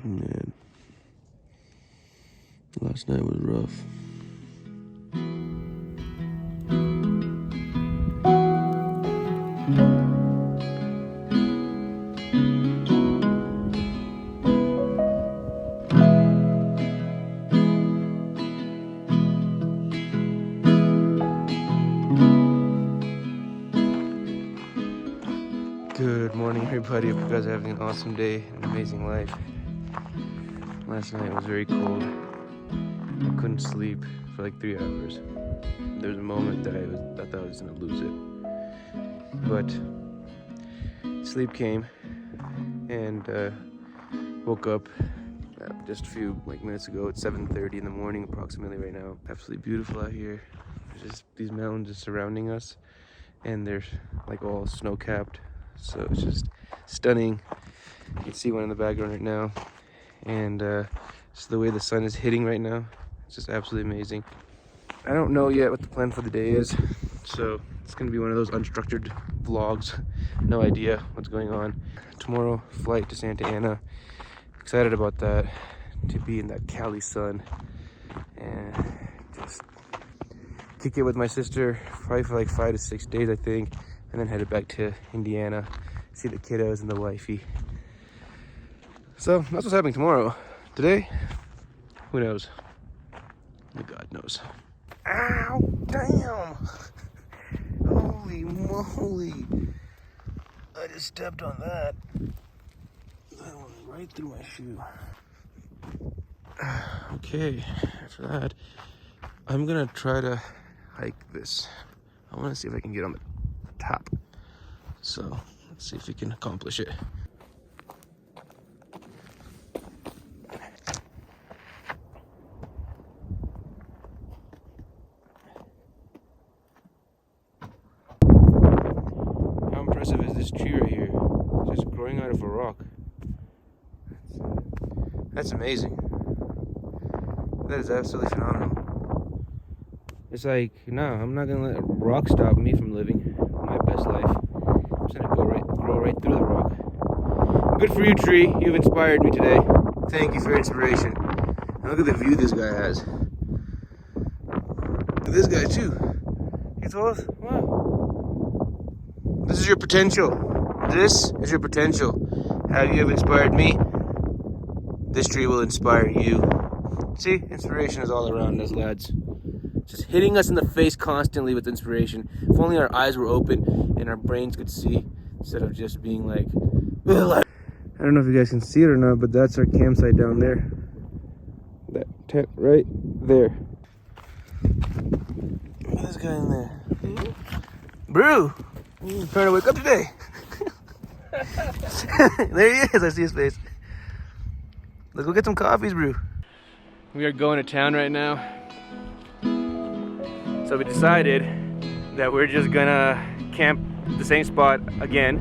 Man, last night was rough. Good morning, everybody. Hope you guys are having an awesome day, an amazing life. Last night was very cold. I couldn't sleep for like 3 hours. There was a moment that I thought I was gonna lose it, but sleep came, and woke up just a few minutes ago. It's 7:30 in the morning, approximately right now. Absolutely beautiful out here. There's just these mountains just surrounding us, and they're like all snow-capped. So it's just stunning. You can see one in the background right now, and just the way the sun is hitting right now, it's just absolutely amazing. I don't know yet what the plan for the day is, so it's gonna be one of those unstructured vlogs. No idea what's going on. Tomorrow, flight to Santa Ana. Excited about that, to be in that Cali sun and just kick it with my sister probably for like 5 to 6 days, I think, and then headed back to Indiana, see the kiddos and the wifey. So that's what's happening tomorrow. Today, who knows? Only God knows. Ow, damn! Holy moly! I just stepped on that. That went right through my shoe. Okay, after that, I'm gonna try to hike this. I wanna see if I can get on the top. So let's see if we can accomplish it. How impressive is this tree right here? It's just growing out of a rock. That's amazing. That is absolutely phenomenal. It's like, no, I'm not gonna let a rock stop me from living my best life. I'm just gonna grow right through the rock. Good for you, tree. You've inspired me today. Thank you for your inspiration. And look at the view this guy has. Look at this guy too. He told us, wow. This is your potential. This is your potential. How you have inspired me, this tree will inspire you. See, inspiration is all around us, lads. Just hitting us in the face constantly with inspiration. If only our eyes were open and our brains could see, instead of just being like, ugh. I don't know if you guys can see it or not, but that's our campsite down there. That tent right there. Look at this guy in there. Brew, you trying to wake up today? There he is. I see his face. Let's go get some coffees, Brew. We are going to town right now. So we decided that we're just gonna camp the same spot again.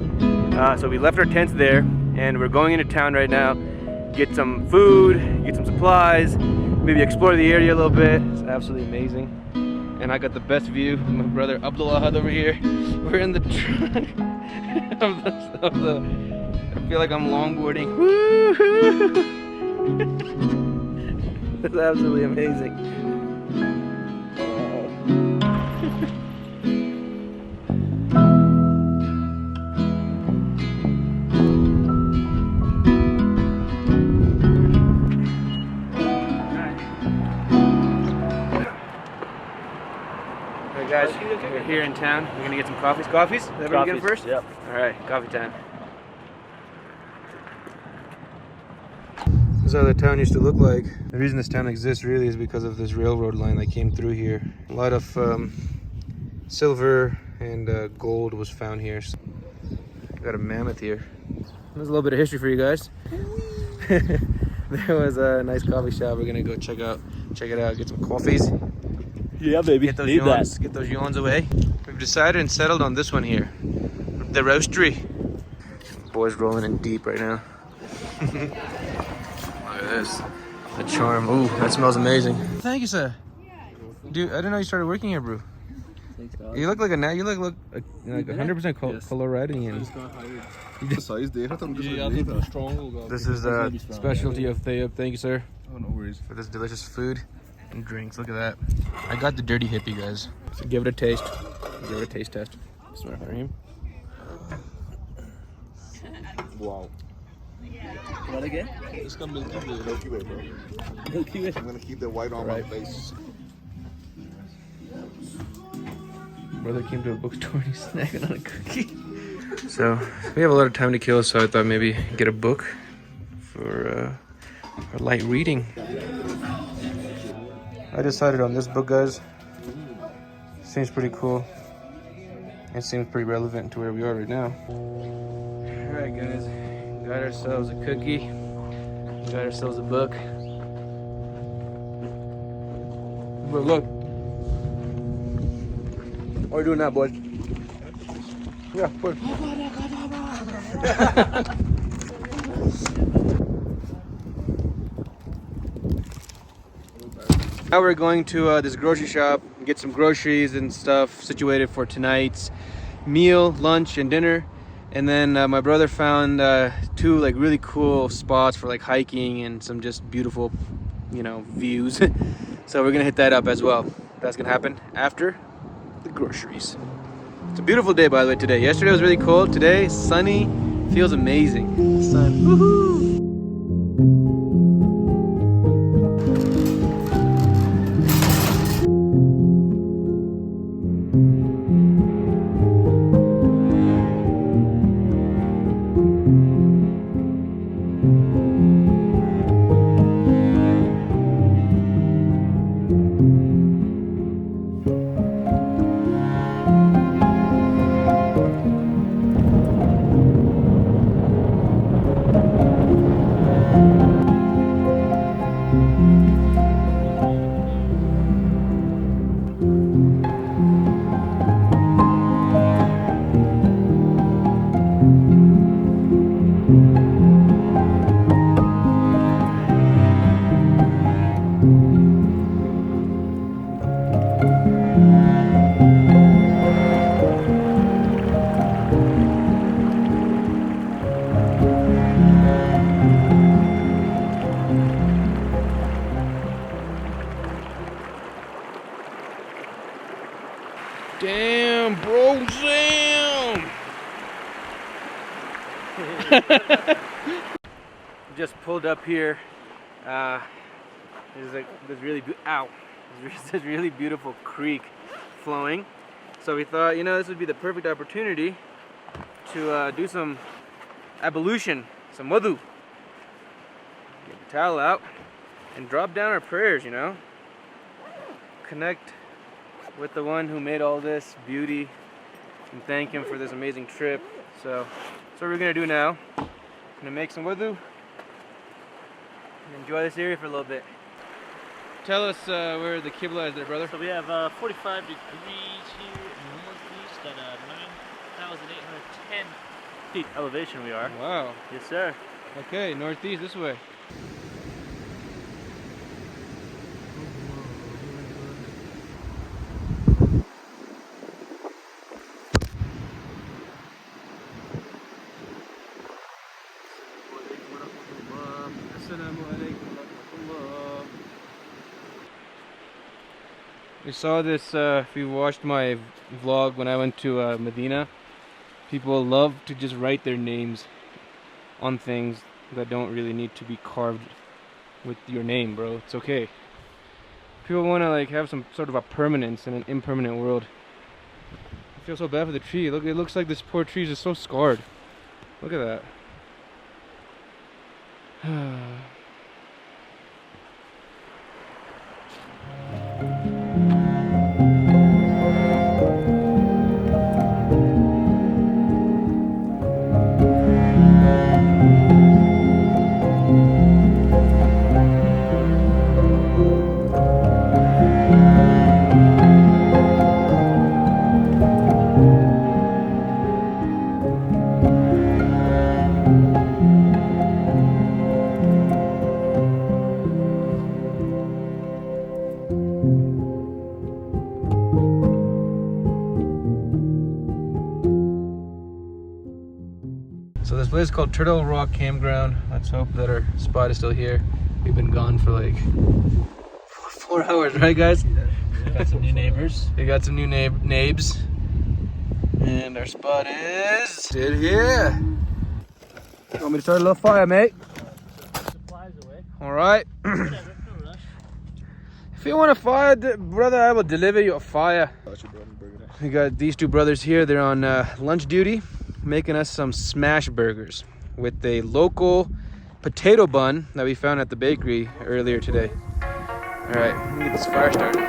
So we left our tents there, and we're going into town right now. Get some food, get some supplies, maybe explore the area a little bit. It's absolutely amazing. And I got the best view. My brother Abdullah over here. We're in the trunk of the I feel like I'm longboarding. Woo-hoo! It's absolutely amazing. Alright guys, we're here in town. We're gonna get some coffees. Coffees? Is that what you get first? Yep. Alright, coffee time. This is how the town used to look like. The reason this town exists really is because of this railroad line that came through here. A lot of silver and gold was found here. So got a mammoth here. There's a little bit of history for you guys. There was a nice coffee shop. We're gonna go check it out, get some coffees. Yeah, baby. Get those yawns away. We've decided and settled on this one here, the roastery. Boys rolling in deep right now. Look at this, the charm. Ooh, that smells amazing. Thank you, sir. Dude, I didn't know you started working here, bro. Thanks, dog. You look like you look like 100% Coloradian. Just got hired. This is the specialty of Thayab. Thank you, sir. Oh, no worries. For this delicious food and drinks. Look at that. I got the dirty hippie, guys. So give it a taste. Give it a taste test. Bismillahirrahmanirrahim. Wow. What again? It's got Milky Way, bro. Milky Way. I'm gonna keep the white on my face. Brother came to a bookstore and he's snacking on a cookie. So we have a lot of time to kill, so I thought maybe get a book for light reading. I decided on this book, guys. Seems pretty cool. It seems pretty relevant to where we are right now. Alright, guys. Got ourselves a cookie. Got ourselves a book. But look. What are you doing now, boys? Yeah, boys. Now we're going to this grocery shop, get some groceries and stuff situated for tonight's meal, lunch, and dinner. And then my brother found two like really cool spots for like hiking and some just beautiful, you know, views. So we're gonna hit that up as well. That's gonna happen after the groceries. It's a beautiful day, by the way, today. Yesterday was really cold. Today, sunny. Feels amazing. The sun. Woohoo! Damn, bro, Sam! Just pulled up here. There's like this really this really beautiful creek flowing. So we thought, you know, this would be the perfect opportunity to do some ablution, some wudu. Get the towel out and drop down our prayers, you know. Connect with the one who made all this beauty and thank him for this amazing trip. So that's what we're gonna do now. Gonna make some wudu and enjoy this area for a little bit. Tell us where the Qibla is there, brother. So we have 45 degrees here in the northeast at 9,810 feet elevation we are. Wow. Yes, sir. Okay, northeast this way. We saw this, if you watched my vlog when I went to Medina, people love to just write their names on things that don't really need to be carved with your name, bro. It's okay. People want to like have some sort of a permanence in an impermanent world. I feel so bad for the tree. Look, it looks like this poor tree is just so scarred. Look at that. place is called Turtle Rock Campground. Let's hope that our spot is still here. We've been gone for like 4 hours, right guys? Got some new neighbors. We got some new neighbors. And our spot is still here. You want me to start a little fire, mate? Supplies away. Alright. Whatever, no rush. If you want a fire, brother, I will deliver you a fire. We got these two brothers here. They're on lunch duty, making us some smash burgers with a local potato bun that we found at the bakery earlier today. All right, let me get this fire started.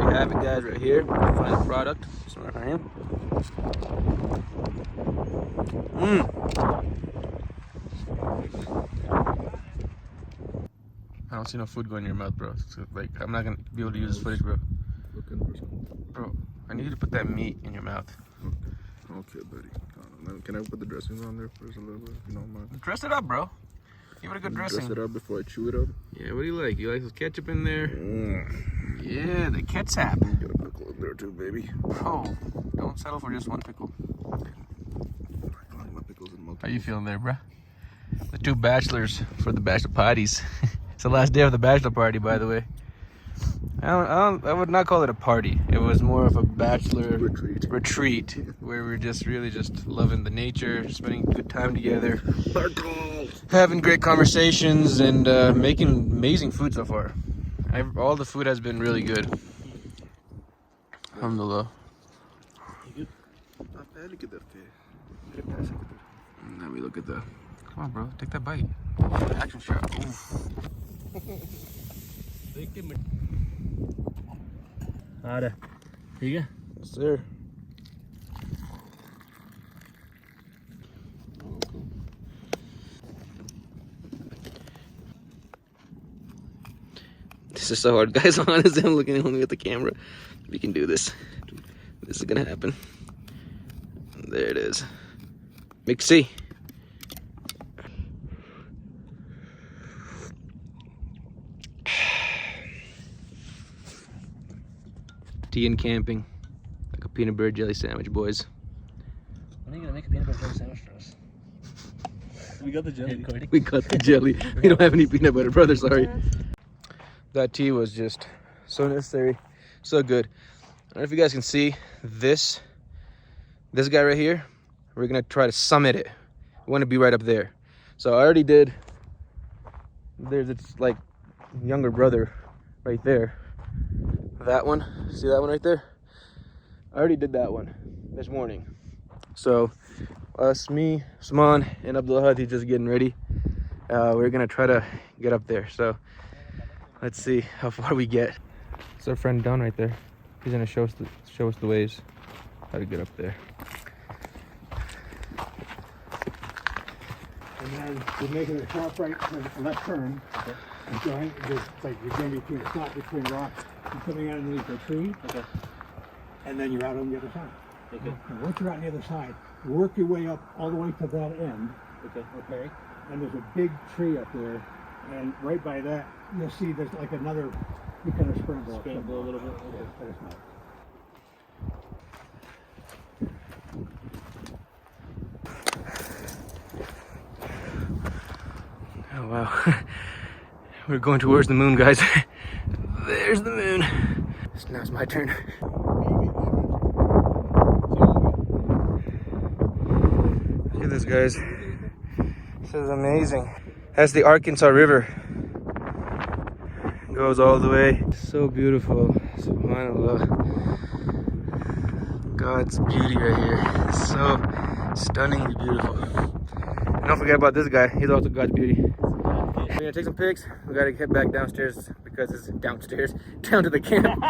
Have it, guys, right here. Final product. Smart I am. I don't see no food going in your mouth, bro. So, like, I'm not gonna be able to use this footage, bro. Bro, I need you to put that meat in your mouth. Okay, buddy. Can I put the dressings on there first a little bit? You don't mind? Dress it up, bro. Give it a good dressing. Dress it up before I chew it up. Yeah, what do you like? You like some ketchup in there? Yeah, the ketchup. Get a pickle in there too, baby. Bro, don't settle for just one pickle. My pickles in How you feeling there, bruh? The two bachelors for the bachelor parties. It's the last day of the bachelor party, by the way. I would not call it a party. It was more of a bachelor retreat where we're just really just loving the nature, spending good time together, having great conversations, and making amazing food so far. All the food has been really good. Alhamdulillah. Not bad. Look at that fish. And then we look at the. Come on, bro. Take that bite. Action shot. Oof. Here you go. Yes, sir. This is so hard, guys. Honestly, I'm looking only at the camera. We can do this. This is gonna happen. There it is. Mixie. Tea and camping, like a peanut butter jelly sandwich, boys. When are you gonna make a peanut butter jelly sandwich for us? We got the jelly. We got the jelly. We don't have any peanut butter, brother. Sorry. That tea was just so necessary, so good. I don't know if you guys can see this guy right here. We're gonna try to summit it. We want to be right up there. So I already did. There's its like younger brother right there. That one, see that one right there? I already did that one this morning. So us, me, Usman, and Abdul Hadi just getting ready. We're gonna try to get up there. So let's see how far we get. It's our friend Don right there. He's gonna show us the ways how to get up there. And then you're making a sharp right and left turn. Okay. And going, it's like you're going between, it's not between rocks. You're coming out underneath a tree. Okay. And then you're out on the other side. Okay. And once you're out on the other side, work your way up all the way to that end. Okay. Okay. And there's a big tree up there. And right by that, you'll see there's like another, you kind of scramble. Scramble a little bit. Okay. But it's not. Oh wow. We're going towards the moon, guys. There's the moon. So now it's my turn. Look at this, guys. This is amazing. That's the Arkansas River. It goes all the way. So beautiful. SubhanAllah. God's beauty right here. It's so stunningly beautiful. And don't forget about this guy. He's also God's beauty. We're gonna take some pics. We gotta head back downstairs because it's downstairs, down to the camp.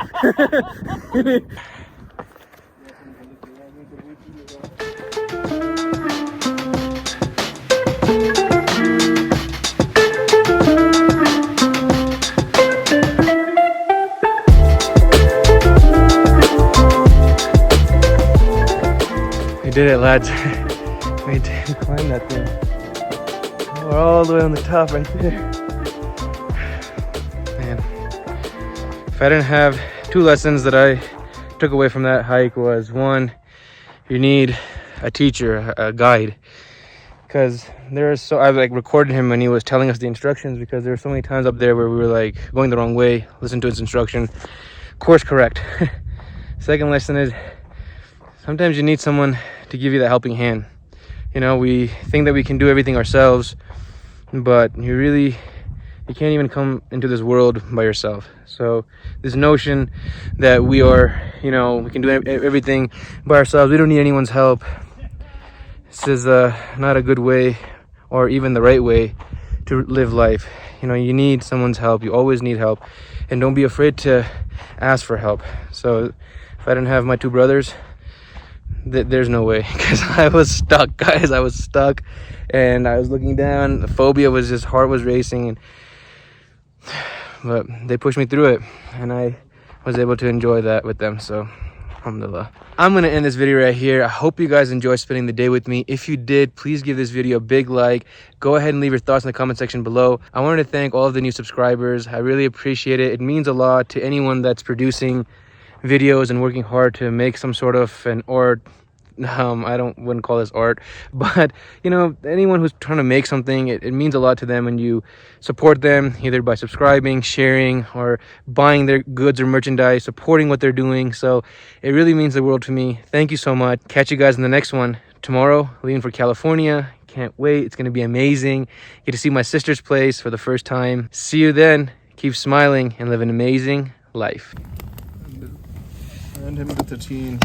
did it, lads. We climbed that thing. We're all the way on the top right there. Man, if I didn't have 2 lessons that I took away from that hike was, 1, you need a teacher, a guide, because I like recorded him when he was telling us the instructions, because there were so many times up there where we were like going the wrong way. Listen to his instruction, course correct. Second lesson is sometimes you need someone to give you that helping hand. You know, we think that we can do everything ourselves, but you can't even come into this world by yourself. So this notion that we are, you know, we can do everything by ourselves, we don't need anyone's help, this is not a good way, or even the right way to live life. You know, you need someone's help. You always need help, and don't be afraid to ask for help. So if I didn't have my 2 brothers, there's no way, because I was stuck, guys. I was stuck, and I was looking down. The phobia was just, heart was racing, but they pushed me through it, and I was able to enjoy that with them. So alhamdulillah. I'm gonna end this video right here. I hope you guys enjoyed spending the day with me. If you did, please give this video a big like. Go ahead and leave your thoughts in the comment section below. I wanted to thank all of the new subscribers. I really appreciate it. It means a lot to anyone that's producing videos and working hard to make some sort of an art. Wouldn't call this art, but you know, anyone who's trying to make something, it means a lot to them when you support them, either by subscribing, sharing, or buying their goods or merchandise, supporting what they're doing. So it really means the world to me. Thank you so much. Catch you guys in the next one tomorrow. Leaving for California. Can't wait. It's going to be amazing. Get to see my sister's place for the first time. See you then. Keep smiling and live an amazing life. And him with the teen.